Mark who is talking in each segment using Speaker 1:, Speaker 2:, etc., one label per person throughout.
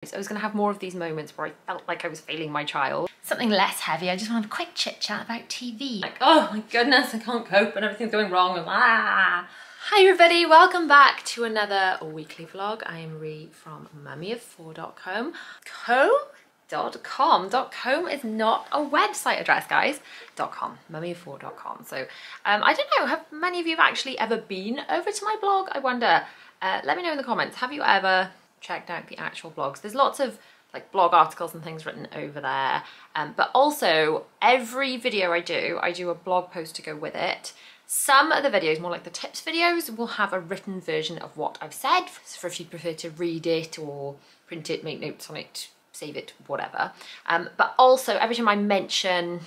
Speaker 1: So I was going to have more of these moments where I felt like I was failing my child. Something less heavy. I just want to have a quick chit chat about TV. Like, oh my goodness, I can't cope and everything's going wrong. And Hi everybody, welcome back to another weekly vlog. I am Ree from mummyof4.com. .com is not a website address, guys. .com, mummyof4.com. So I don't know, have many of you actually ever been over to my blog? I wonder. Let me know in the comments. Have you ever checked out the actual blogs? There's lots of like blog articles and things written over there, but also every video I do a blog post to go with it. Some of the videos, more like the tips videos, will have a written version of what I've said, for if you prefer to read it or print it, make notes on it, save it, whatever. But also every time I mention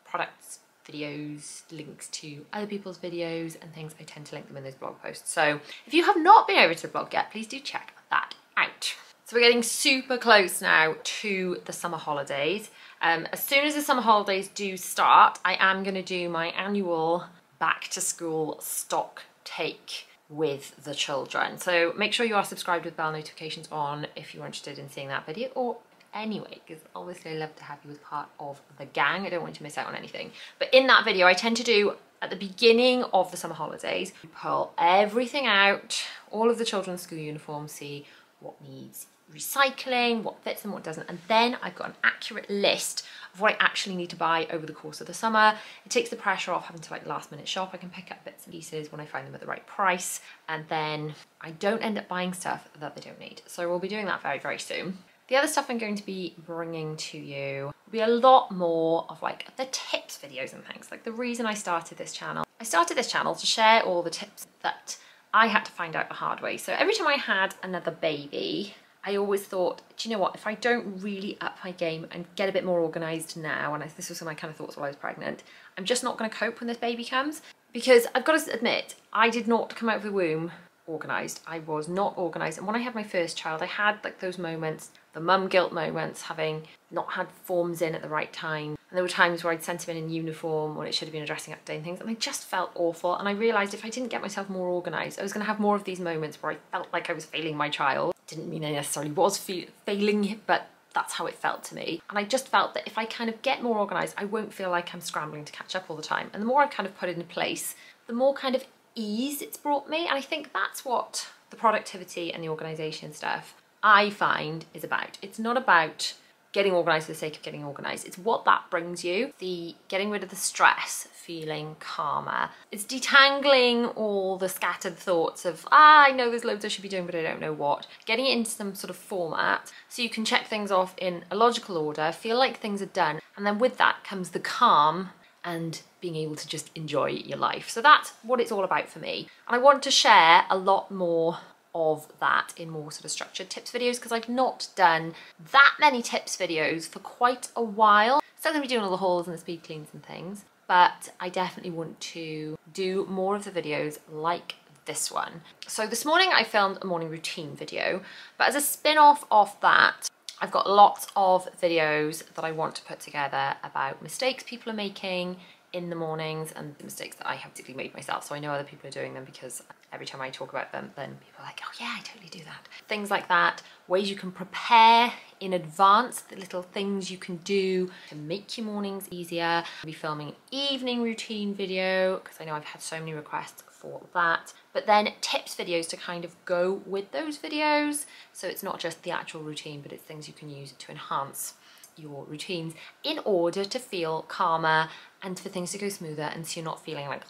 Speaker 1: products, videos, links to other people's videos and things, I tend to link them in those blog posts. So if you have not been over to the blog yet, please do check that out. So we're getting super close now to the summer holidays. As soon as the summer holidays do start, I am going to do my annual back to school stock take with the children. So make sure you are subscribed with bell notifications on if you're interested in seeing that video, or anyway, because obviously I love to have you as part of the gang. I don't want you to miss out on anything. But in that video, I tend to do at the beginning of the summer holidays, pull everything out, all of the children's school uniforms, see what needs recycling, what fits and what doesn't, and then I've got an accurate list of what I actually need to buy over the course of the summer. It takes the pressure off having to like last minute shop. I can pick up bits and pieces when I find them at the right price, and then I don't end up buying stuff that they don't need. So we'll be doing that very, very soon. The other stuff I'm going to be bringing to you will be a lot more of like the tips videos and things. Like the reason I started this channel to share all the tips that I had to find out the hard way. So every time I had another baby, I always thought, do you know what, if I don't really up my game and get a bit more organised now, and this was some of my kind of thoughts while I was pregnant, I'm just not going to cope when this baby comes. Because I've got to admit, I did not come out of the womb organised. I was not organised. And when I had my first child, I had like those moments, the mum guilt moments, having not had forms in at the right time. And there were times where I'd sent him in uniform when it should have been a dressing up day and things, and I just felt awful. And I realised if I didn't get myself more organised, I was going to have more of these moments where I felt like I was failing my child. Didn't mean I necessarily was failing, but that's how it felt to me. And I just felt that if I kind of get more organised, I won't feel like I'm scrambling to catch up all the time. And the more I kind of put it in place, the more kind of ease it's brought me. And I think that's what the productivity and the organisation stuff I find is about. It's not about getting organised for the sake of getting organised. It's what that brings you. The getting rid of the stress, feeling calmer. It's detangling all the scattered thoughts of, I know there's loads I should be doing, but I don't know what. Getting it into some sort of format so you can check things off in a logical order, feel like things are done. And then with that comes the calm and being able to just enjoy your life. So that's what it's all about for me. And I want to share a lot more of that in more sort of structured tips videos, because I've not done that many tips videos for quite a while. Still gonna be doing all the hauls and the speed cleans and things, but I definitely want to do more of the videos like this one. So this morning I filmed a morning routine video, but as a spin-off of that, I've got lots of videos that I want to put together about mistakes people are making in the mornings and the mistakes that I have particularly made myself. So I know other people are doing them because every time I talk about them, then people are like, oh yeah, I totally do that. Things like that, ways you can prepare in advance, the little things you can do to make your mornings easier. I'll be filming an evening routine video because I know I've had so many requests for that. But then tips videos to kind of go with those videos. So it's not just the actual routine, but it's things you can use to enhance your routines in order to feel calmer and for things to go smoother, and so you're not feeling like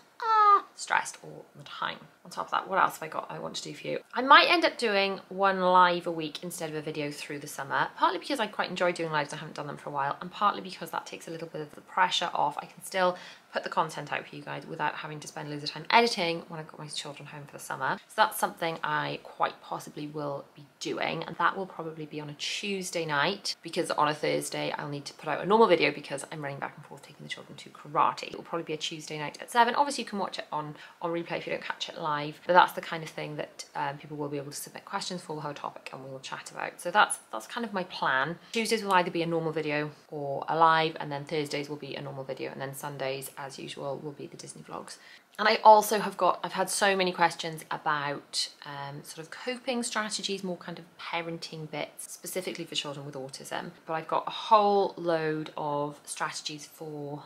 Speaker 1: stressed all the time. On top of that, what else have I got I want to do for you? I might end up doing one live a week instead of a video through the summer, partly because I quite enjoy doing lives, I haven't done them for a while, and partly because that takes a little bit of the pressure off. I can still put the content out for you guys without having to spend loads of time editing when I've got my children home for the summer. So that's something I quite possibly will be doing, and that will probably be on a Tuesday night, because on a Thursday I'll need to put out a normal video because I'm running back and forth taking the children to karate. It will probably be a Tuesday night at 7. Obviously you can watch it on replay if you don't catch it live, but that's the kind of thing that people will be able to submit questions for, we'll have a topic and we will chat about. So that's kind of my plan. Tuesdays will either be a normal video or a live, and then Thursdays will be a normal video, and then Sundays as usual, will be the Disney vlogs. And I also I've had so many questions about sort of coping strategies, more kind of parenting bits, specifically for children with autism. But I've got a whole load of strategies for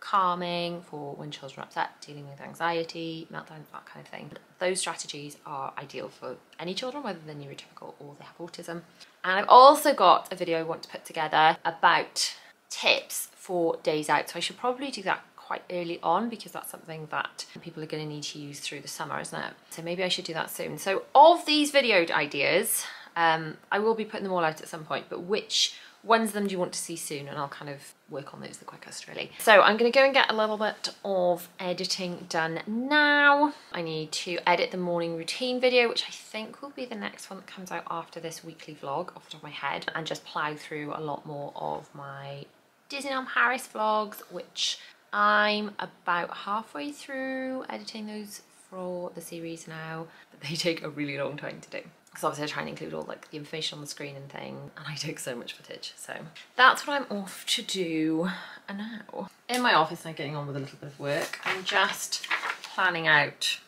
Speaker 1: calming, for when children are upset, dealing with anxiety, meltdowns, that kind of thing. Those strategies are ideal for any children, whether they're neurotypical or they have autism. And I've also got a video I want to put together about tips for days out. So I should probably do that quite early on, because that's something that people are going to need to use through the summer, isn't it? So maybe I should do that soon. So of these video ideas, I will be putting them all out at some point, but which ones of them do you want to see soon? And I'll kind of work on those the quickest, really. So I'm going to go and get a little bit of editing done now. I need to edit the morning routine video, which I think will be the next one that comes out after this weekly vlog off the top of my head, and just plough through a lot more of my Disneyland Paris vlogs, which I'm about halfway through editing those for the series now, but they take a really long time to do. Because obviously I try and include all like the information on the screen and thing, and I take so much footage. So that's what I'm off to do now. In my office, I'm getting on with a little bit of work. I'm just planning out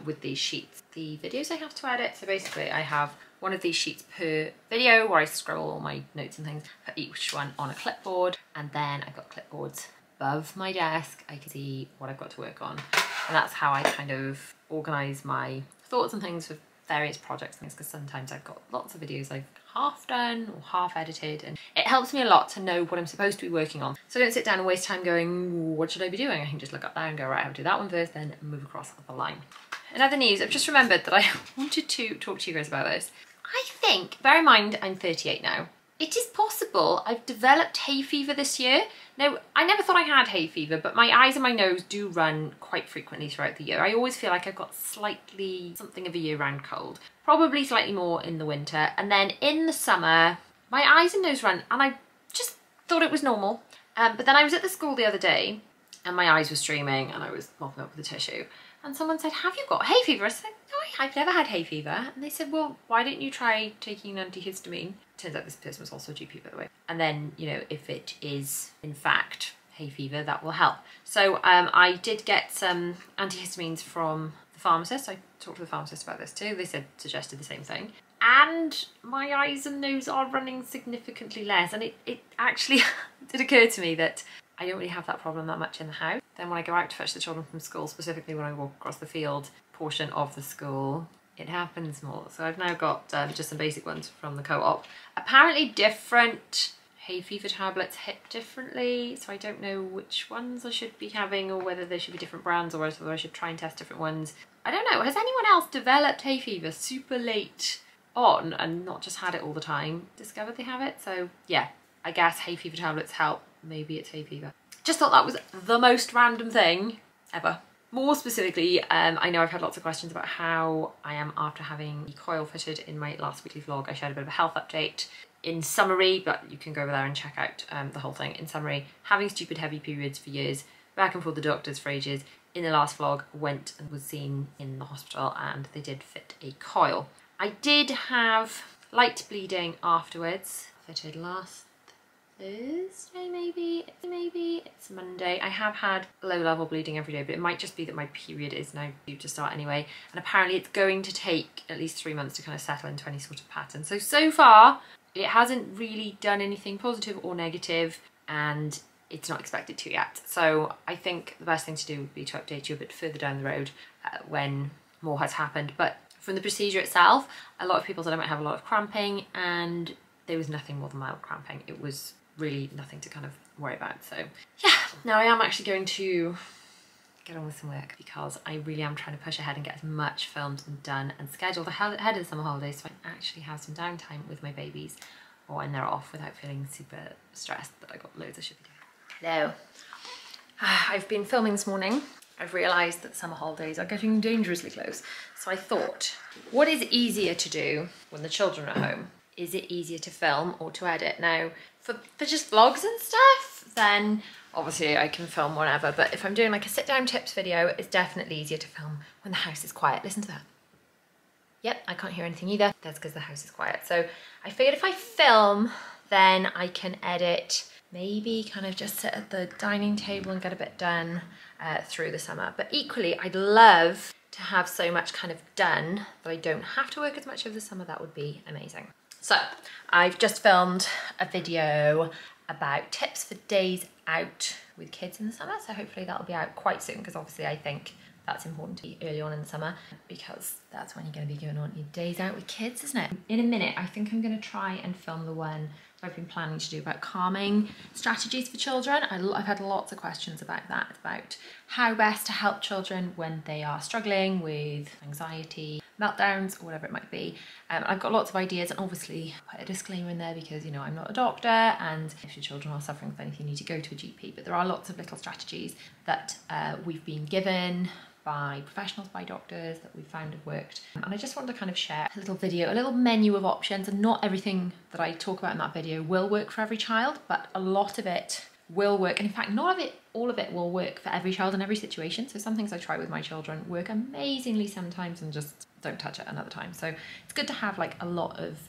Speaker 1: with these sheets the videos I have to edit. So basically I have one of these sheets per video where I scroll all my notes and things, put each one on a clipboard, and then I've got clipboards above my desk. I can see what I've got to work on, and that's how I kind of organise my thoughts and things for various projects, because sometimes I've got lots of videos I've half done or half edited, and it helps me a lot to know what I'm supposed to be working on. So I don't sit down and waste time going, what should I be doing? I can just look up there and go, right, I'll do that one first, then move across the line. In other news, I've just remembered that I wanted to talk to you guys about this. I think, bear in mind, I'm 38 now. It is possible I've developed hay fever this year. Now, I never thought I had hay fever, but my eyes and my nose do run quite frequently throughout the year. I always feel like I've got slightly something of a year-round cold, probably slightly more in the winter. And then in the summer, my eyes and nose run, and I just thought it was normal. But then I was at the school the other day, and my eyes were streaming, and I was mopping up with a tissue. And someone said, have you got hay fever? I said, no, I've never had hay fever. And they said, well, why don't you try taking an antihistamine? Turns out this person was also a GP, by the way. And then, you know, if it is in fact hay fever, that will help. So I did get some antihistamines from the pharmacist. I talked to the pharmacist about this too. They suggested the same thing. And my eyes and nose are running significantly less. And it actually did occur to me that I don't really have that problem that much in the house. Then when I go out to fetch the children from school, specifically when I walk across the field portion of the school, it happens more. So I've now got just some basic ones from the co-op. Apparently different hay fever tablets hit differently, so I don't know which ones I should be having, or whether there should be different brands, or whether I should try and test different ones. I don't know. Has anyone else developed hay fever super late on and not just had it all the time, discovered they have it? So yeah, I guess hay fever tablets help. Maybe it's hay fever. Just thought that was the most random thing ever. More specifically, I know I've had lots of questions about how I am after having the coil fitted. In my last weekly vlog, I shared a bit of a health update. In summary, but you can go over there and check out the whole thing. In summary, having stupid heavy periods for years, back and forth the doctors for ages. In the last vlog, went and was seen in the hospital, and they did fit a coil. I did have light bleeding afterwards, fitted last Thursday, maybe it's Monday. I have had low level bleeding every day, but it might just be that my period is now due to start anyway, and apparently it's going to take at least 3 months to kind of settle into any sort of pattern. So far it hasn't really done anything positive or negative, and it's not expected to yet. So I think the best thing to do would be to update you a bit further down the road when more has happened. But from the procedure itself, a lot of people said I might have a lot of cramping, and there was nothing more than mild cramping. It was really nothing to kind of worry about. So yeah, now I am actually going to get on with some work, because I really am trying to push ahead and get as much filmed and done and scheduled ahead of the summer holidays, so I can actually have some downtime with my babies or when they're off, without feeling super stressed that I got loads I should be doing. Now, I've been filming this morning. I've realised that the summer holidays are getting dangerously close. So I thought, what is easier to do when the children are home? Is it easier to film or to edit? Now, for just vlogs and stuff, then obviously I can film whenever, but if I'm doing like a sit down tips video, it's definitely easier to film when the house is quiet. Listen to that. Yep, I can't hear anything either. That's because the house is quiet. So I figured if I film, then I can edit maybe kind of just sit at the dining table and get a bit done through the summer. But equally, I'd love to have so much kind of done that I don't have to work as much over the summer. That would be amazing. So I've just filmed a video about tips for days out with kids in the summer. So hopefully that'll be out quite soon, because obviously I think that's important to be early on in the summer, because that's when you're going to be going on your days out with kids, isn't it? In a minute, I think I'm going to try and film the one that I've been planning to do about calming strategies for children. I've had lots of questions about that, about how best to help children when they are struggling with anxiety, meltdowns, or whatever it might be. I've got lots of ideas, and obviously put a disclaimer in there because, you know, I'm not a doctor, and if your children are suffering from anything, you need to go to a GP. But there are lots of little strategies that we've been given by professionals, by doctors, that we found have worked. And I just wanted to kind of share a little video, a little menu of options, and not everything that I talk about in that video will work for every child, but a lot of it will work. And in fact, not of it, all of it will work for every child in every situation. So some things I try with my children work amazingly sometimes and just don't touch it another time. So it's good to have like a lot of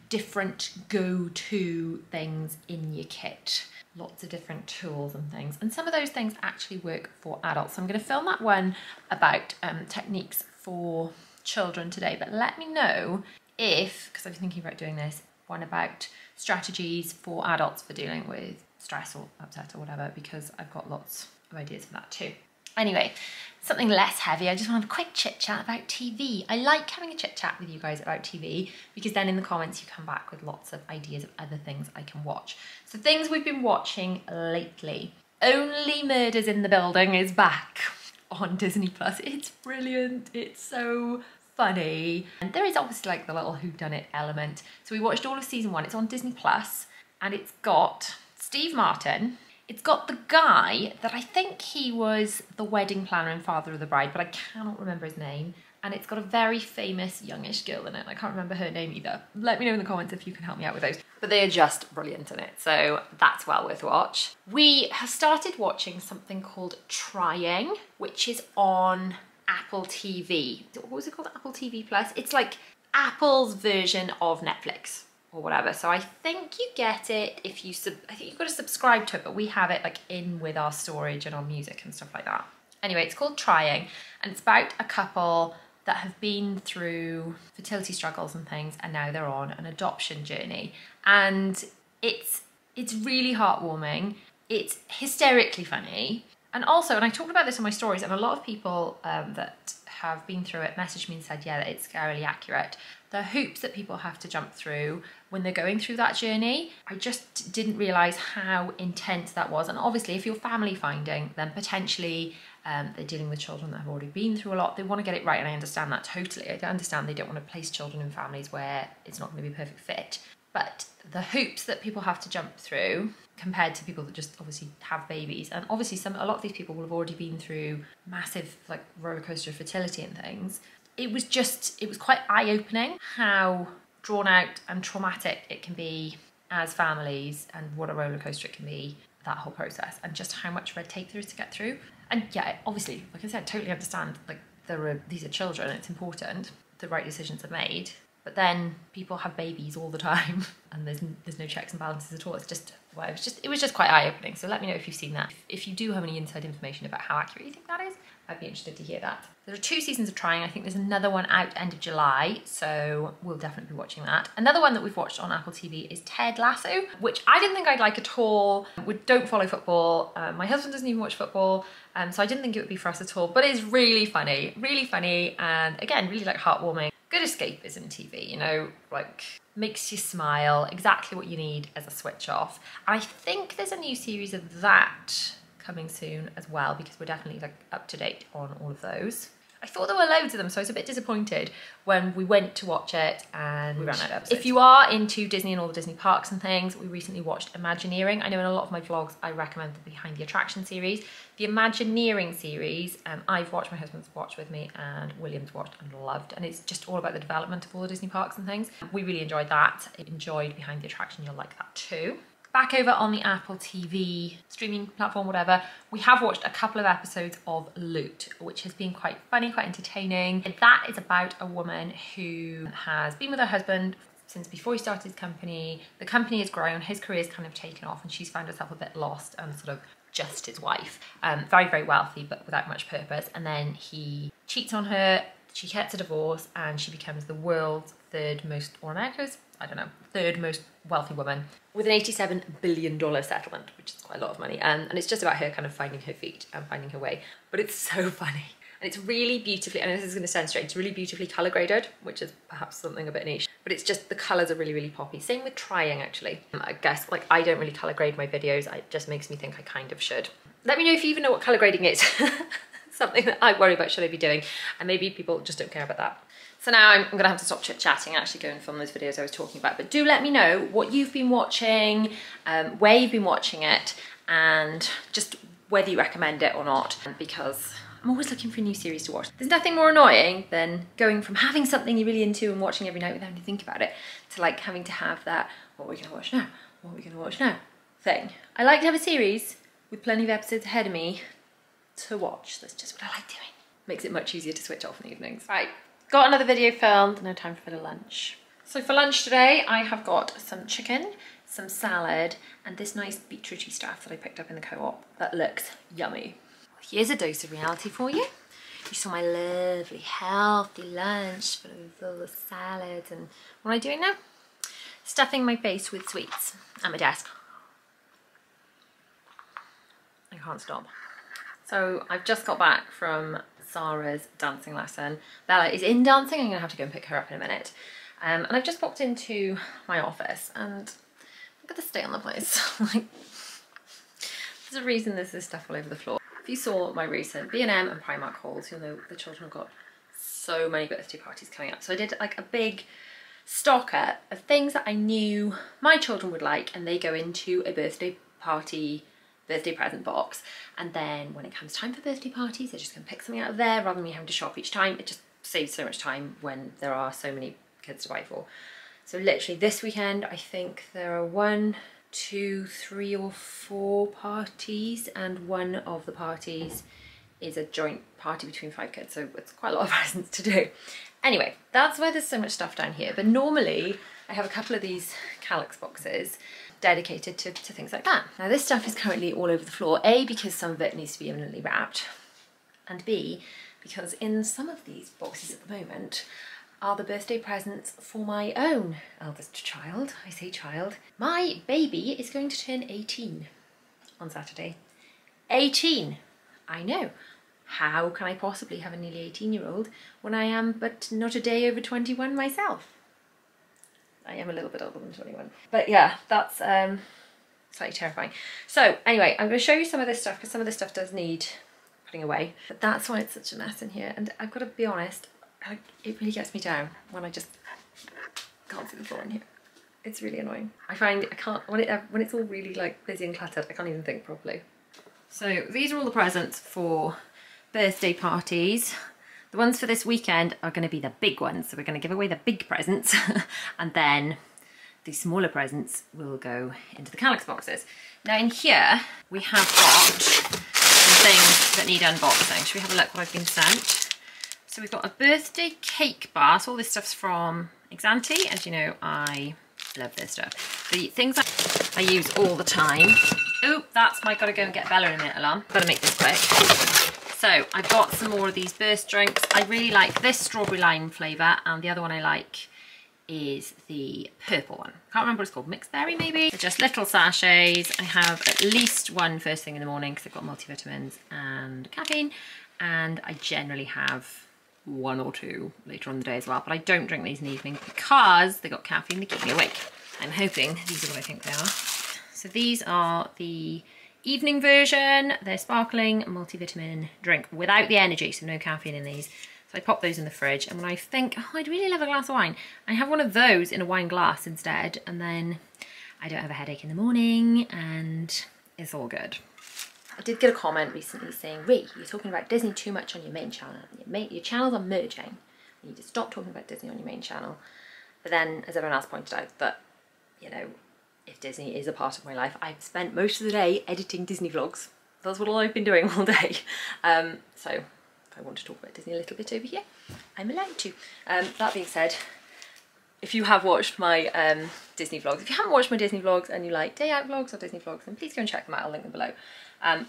Speaker 1: different go-to things in your kit. Lots of different tools and things, and some of those things actually work for adults. So I'm going to film that one about techniques for children today, but let me know if, because I was thinking about doing this, one about strategies for adults for dealing with stress or upset or whatever, because I've got lots of ideas for that too. Anyway, something less heavy, I just want to have a quick chit chat about TV. I like having a chit chat with you guys about TV, because then in the comments you come back with lots of ideas of other things I can watch. So things we've been watching lately. Only Murders in the Building is back on Disney Plus. It's brilliant, it's so funny. And there is obviously like the little whodunit element. So we watched all of season 1, it's on Disney Plus, and it's got Steve Martin. It's got the guy that I think he was the wedding planner and father of the bride, but I cannot remember his name. And it's got a very famous youngish girl in it. I can't remember her name either. Let me know in the comments if you can help me out with those. But they are just brilliant in it, so that's well worth a watch. We have started watching something called Trying, which is on Apple TV. What was it called? Apple TV Plus? It's like Apple's version of Netflix or whatever. So I think you get it if you I think you've got to subscribe to it, but we have it like in with our storage and our music and stuff like that. Anyway, it's called Trying, and it's about a couple that have been through fertility struggles and things, and now they're on an adoption journey. And it's really heartwarming. It's hysterically funny. And also, and I talked about this in my stories, and a lot of people that have been through it messaged me and said, yeah, that it's scarily accurate. The hoops that people have to jump through when they're going through that journey, I just didn't realise how intense that was. And obviously, if you're family finding, then potentially they're dealing with children that have already been through a lot. They want to get it right, and I understand that totally. I understand they don't want to place children in families where it's not going to be a perfect fit. But the hoops that people have to jump through compared to people that just obviously have babies, and obviously a lot of these people will have already been through massive like roller coaster of fertility and things. It was quite eye-opening how drawn out and traumatic it can be as families, and what a roller coaster it can be, that whole process, and just how much red tape there is to get through. And yeah, obviously, like I said, totally understand, like these are children, it's important the right decisions are made. But then people have babies all the time, and there's no checks and balances at all. It's just, well, it was just quite eye-opening. So let me know if you've seen that. If you do have any inside information about how accurate you think that is, I'd be interested to hear that. There are 2 seasons of Trying. I think there's another one out end of July, so we'll definitely be watching that. Another one that we've watched on Apple TV is Ted Lasso, which I didn't think I'd like at all. We don't follow football. My husband doesn't even watch football, so I didn't think it would be for us at all. But it's really funny, and again, really like heartwarming. Good escapism TV, you know, like makes you smile, exactly what you need as a switch off. And I think there's a new series of that coming soon as well, because we're definitely like up to date on all of those. I thought there were loads of them, so I was a bit disappointed when we went to watch it and we ran out of episodes. If you are into Disney and all the Disney parks and things, we recently watched Imagineering. I know in a lot of my vlogs I recommend the Behind the Attraction series. The Imagineering series, I've watched, my husband's watched with me, and William's watched and loved, and it's just all about the development of all the Disney parks and things. We really enjoyed that. I enjoyed Behind the Attraction, you'll like that too. Back over on the Apple TV streaming platform, whatever, we have watched a couple of episodes of Loot, which has been quite funny, quite entertaining. That is about a woman who has been with her husband since before he started his company. The company has grown, his career's kind of taken off, and she's found herself a bit lost and sort of just his wife. Very, very wealthy, but without much purpose. And then he cheats on her, she gets a divorce, and she becomes the world's third most, or America's, I don't know, third most wealthy woman with an $87 billion settlement, which is quite a lot of money. And it's just about her kind of finding her feet and finding her way. But it's so funny. And it's really beautifully, I know this is going to sound strange, it's really beautifully colour graded, which is perhaps something a bit niche, but it's just, the colours are really, really poppy. Same with trying, actually. I guess, like, I don't really colour grade my videos, it just makes me think I kind of should. Let me know if you even know what colour grading is. Something that I worry about, should I be doing, and maybe people just don't care about that. So now I'm going to have to stop chit-chatting and actually go and film those videos I was talking about, but do let me know what you've been watching, where you've been watching it, and just whether you recommend it or not, because I'm always looking for a new series to watch. There's nothing more annoying than going from having something you're really into and watching every night without having to think about it, to like having to have that, what are we going to watch now? What are we going to watch now? Thing. I like to have a series with plenty of episodes ahead of me to watch. That's just what I like doing. Makes it much easier to switch off in the evenings. Right, got another video filmed, no time for a bit of lunch. So for lunch today, I have got some chicken, some salad, and this nice beetrooty stuff that I picked up in the co-op that looks yummy. Here's a dose of reality for you. You saw my lovely healthy lunch full of all the salads, and what am I doing now? Stuffing my face with sweets at my desk. I can't stop. So I've just got back from Sarah's dancing lesson. Bella is in dancing, I'm gonna have to go and pick her up in a minute. And I've just popped into my office and I've got to stay on the place. Like, there's a reason there's this stuff all over the floor. If you saw my recent B&M and Primark hauls, you'll know the children have got so many birthday parties coming up. So I did like a big stocker of things that I knew my children would like, and they go into a birthday party, birthday present box. And then when it comes time for birthday parties, they're just gonna pick something out of there rather than me having to shop each time. It just saves so much time when there are so many kids to buy for. So literally this weekend, I think there are 1, 2, 3 or 4 parties, and one of the parties is a joint party between 5 kids, so it's quite a lot of presents to do. Anyway, that's why there's so much stuff down here, but normally I have a couple of these Calyx boxes dedicated to things like that. Now this stuff is currently all over the floor, A, because some of it needs to be imminently wrapped, and B, because in some of these boxes at the moment are the birthday presents for my own eldest child. I say child. My baby is going to turn 18 on Saturday. 18! I know. How can I possibly have a nearly 18-year-old when I am but not a day over 21 myself? I am a little bit older than 21. But yeah, that's slightly terrifying. So anyway, I'm going to show you some of this stuff because some of this stuff does need putting away. But that's why it's such a mess in here. And I've got to be honest, it really gets me down when I just can't see the floor in here. It's really annoying. I find I can't, when it's all really like busy and cluttered, I can't even think properly. So these are all the presents for birthday parties. The ones for this weekend are going to be the big ones. So we're going to give away the big presents and then the smaller presents will go into the Calyx boxes. Now in here, we have got some things that need unboxing. Should we have a look what I've been sent? So we've got a birthday cake bar. So all this stuff's from Exanti. As you know, I love this stuff. The things I use all the time. Oh, that's my gotta go and get Bella in a minute alarm. Gotta make this quick. So I've got some more of these burst drinks. I really like this strawberry lime flavour, and the other one I like is the purple one. Can't remember what it's called, mixed berry maybe? They're just little sachets. I have at least one first thing in the morning because I've got multivitamins and caffeine, and I generally have 1 or 2 later on in the day as well, but I don't drink these in the evening because they got caffeine to keep me awake. I'm hoping these are what I think they are. So these are the evening version. They're sparkling multivitamin drink without the energy, so no caffeine in these. So I pop those in the fridge, and when I think, oh, I'd really love a glass of wine, I have one of those in a wine glass instead, and then I don't have a headache in the morning, and it's all good. I did get a comment recently saying, Ree, you're talking about Disney too much on your main channel. Your channels are merging. You need to stop talking about Disney on your main channel. But then, as everyone else pointed out, that, you know, if Disney is a part of my life, I've spent most of the day editing Disney vlogs. That's what I've been doing all day. So if I want to talk about Disney a little bit over here, I'm allowed to. That being said, if you have watched my Disney vlogs. If you haven't watched my Disney vlogs and you like day out vlogs or Disney vlogs, then please go and check them out. I'll link them below.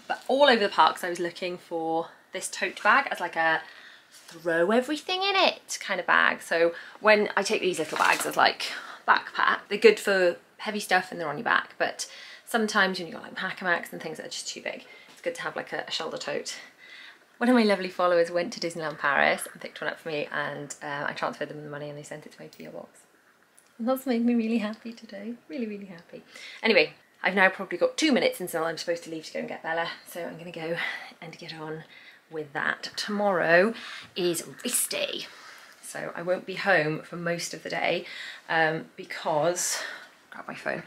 Speaker 1: But all over the parks I was looking for this tote bag as like a throw everything in it kind of bag. So when I take these little bags as like backpack, they're good for heavy stuff and they're on your back, but sometimes when you've got like pack-a-macs and things that are just too big, it's good to have like a shoulder tote. One of my lovely followers went to Disneyland Paris and picked one up for me, and I transferred them the money and they sent it to my PO box. And that's made me really happy today, really, really happy. Anyway, I've now probably got 2 minutes until I'm supposed to leave to go and get Bella, so I'm gonna go and get on with that. Tomorrow is race day, so I won't be home for most of the day because, grab my phone,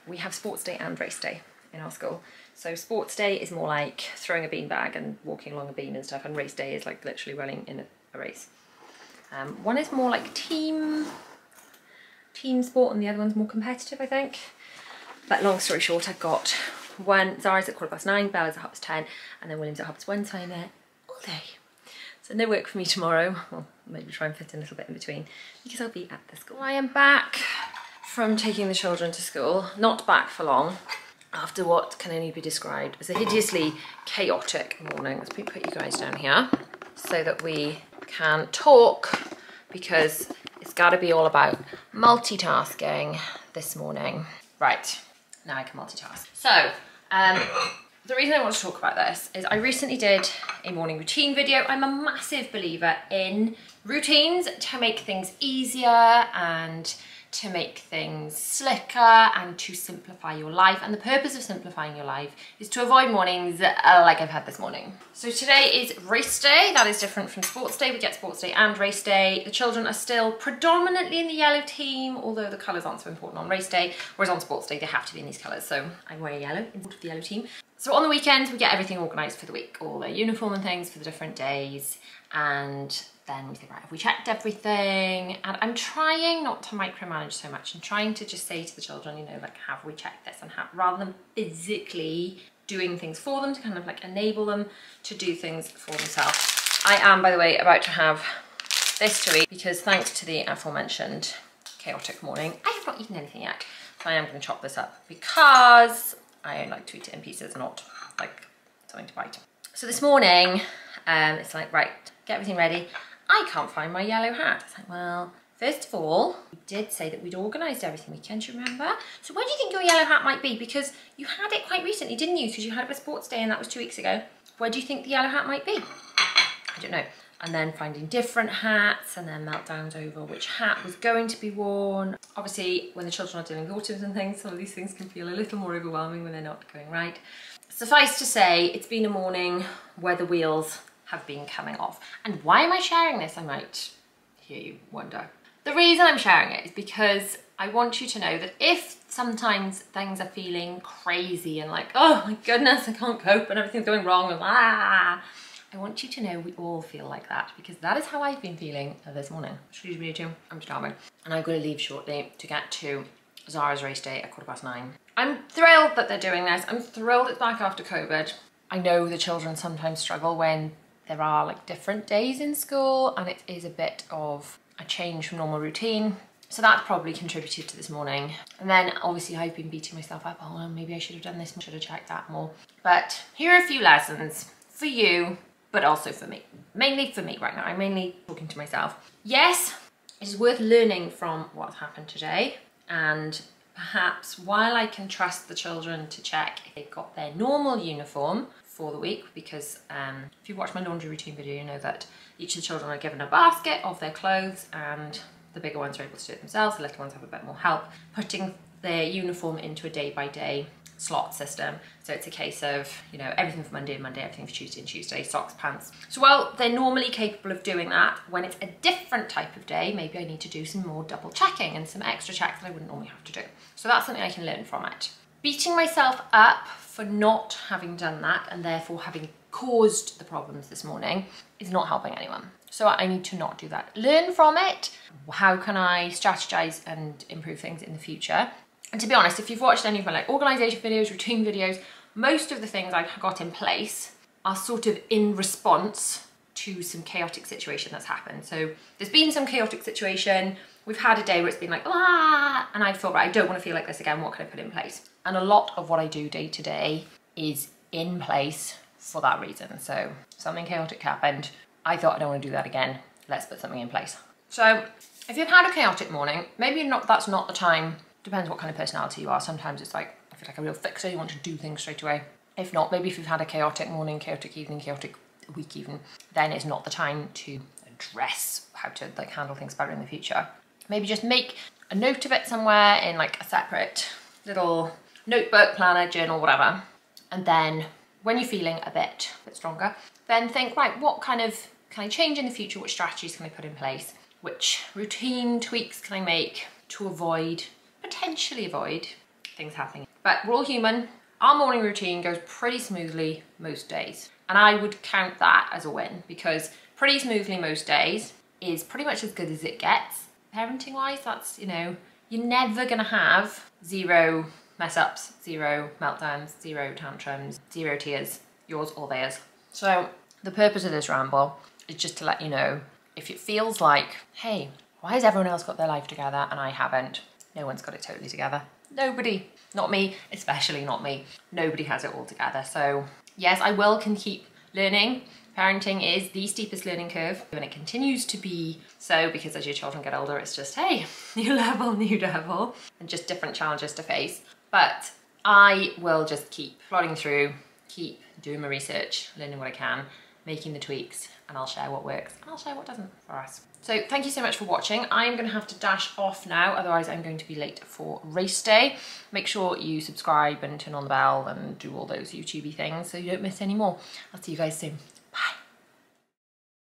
Speaker 1: we have sports day and race day in our school. So sports day is more like throwing a beanbag and walking along a beam and stuff, and race day is like literally running in a race. One is more like team sport and the other one's more competitive, I think. But long story short, I've got one, Zara's at 9:15, Bella's at 10:30, and then William's at 1:30, so I'm there all day. So no work for me tomorrow. Well, maybe try and fit in a little bit in between because I'll be at the school. I am back from taking the children to school, not back for long, after what can only be described as a hideously chaotic morning. Let's put you guys down here so that we can talk, because it's got to be all about multitasking this morning. Right, now I can multitask. So, the reason I want to talk about this is I recently did a morning routine video. I'm a massive believer in routines to make things easier and to make things slicker and to simplify your life. And the purpose of simplifying your life is to avoid mornings like I've had this morning. So today is race day. That is different from sports day. We get sports day and race day. The children are still predominantly in the yellow team, although the colours aren't so important on race day, whereas on sports day they have to be in these colours. So I'm wearing yellow in support of the yellow team. So on the weekends we get everything organised for the week, all their uniform and things for the different days, and then we think, right, have we checked everything? And I'm trying not to micromanage so much. I'm trying to just say to the children, you know, like, have we checked this? And rather than physically doing things for them, to kind of like enable them to do things for themselves. I am, by the way, about to have this to eat because thanks to the aforementioned chaotic morning, I have not eaten anything yet. So I am going to chop this up because I like to eat it in pieces, not like something to bite. So this morning, it's like, right, get everything ready. I can't find my yellow hat. It's like, well, first of all, we did say that we'd organised everything weekend, do you remember? So where do you think your yellow hat might be? Because you had it quite recently, didn't you? Because you had it for sports day and that was 2 weeks ago. Where do you think the yellow hat might be? I don't know. And then finding different hats and then meltdowns over which hat was going to be worn. Obviously, when the children are doing autumns and things, some of these things can feel a little more overwhelming when they're not going right. Suffice to say, it's been a morning where the wheels have been coming off. And why am I sharing this? I might hear you wonder. The reason I'm sharing it is because I want you to know that if sometimes things are feeling crazy and like, oh my goodness, I can't cope and everything's going wrong and I want you to know we all feel like that, because that is how I've been feeling this morning. Excuse me too, I'm starving. And I'm going to leave shortly to get to Zara's race day at 9:15. I'm thrilled that they're doing this. I'm thrilled it's back after COVID. I know the children sometimes struggle when there are like different days in school and it is a bit of a change from normal routine. So that's probably contributed to this morning. And then obviously I've been beating myself up. Oh, well, maybe I should have done this, should have checked that more. But here are a few lessons for you, but also for me. Mainly for me right now. I'm mainly talking to myself. Yes, it is worth learning from what's happened today. And perhaps while I can trust the children to check if they've got their normal uniform for the week, because if you watch my laundry routine video, you know that each of the children are given a basket of their clothes and the bigger ones are able to do it themselves, the little ones have a bit more help, putting their uniform into a day-by-day slot system. So it's a case of, you know, everything for Monday and Monday, everything for Tuesday and Tuesday, socks, pants. So while they're normally capable of doing that, when it's a different type of day, maybe I need to do some more double checking and some extra checks that I wouldn't normally have to do. So that's something I can learn from it. Beating myself up for not having done that and therefore having caused the problems this morning is not helping anyone. So I need to not do that. Learn from it. How can I strategize and improve things in the future? And to be honest, if you've watched any of my like organisation videos, routine videos, most of the things I've got in place are sort of in response to some chaotic situation that's happened. So there's been some chaotic situation. We've had a day where it's been like, ah, and I've thought, right, I don't want to feel like this again. What can I put in place? And a lot of what I do day to day is in place for that reason. So something chaotic happened. I thought I don't want to do that again. Let's put something in place. So if you've had a chaotic morning, maybe that's not the time. Depends what kind of personality you are. Sometimes it's like, I feel like a real fixer. You want to do things straight away. If not, maybe if you've had a chaotic morning, chaotic evening, chaotic week even, then it's not the time to address how to like handle things better in the future. Maybe just make a note of it somewhere in like a separate little notebook, planner, journal, whatever. And then when you're feeling a bit stronger, then think, right, what kind of, can I change in the future? Which strategies can I put in place? Which routine tweaks can I make to potentially avoid things happening? But we're all human. Our morning routine goes pretty smoothly most days. And I would count that as a win, because pretty smoothly most days is pretty much as good as it gets. Parenting wise, that's, you know, you're never gonna have 0 mess ups, 0 meltdowns, 0 tantrums, 0 tears, yours or theirs. So the purpose of this ramble is just to let you know, if it feels like, hey, why has everyone else got their life together and I haven't? No one's got it totally together. Nobody, not me, especially not me. Nobody has it all together. So yes, I can keep learning. Parenting is the steepest learning curve, and it continues to be so, because as your children get older, it's just, hey, new level, and just different challenges to face. But I will just keep plodding through, keep doing my research, learning what I can, making the tweaks, and I'll share what works and I'll share what doesn't for us. So thank you so much for watching. I'm going to have to dash off now, otherwise I'm going to be late for race day. Make sure you subscribe and turn on the bell and do all those YouTubey things so you don't miss any more. I'll see you guys soon.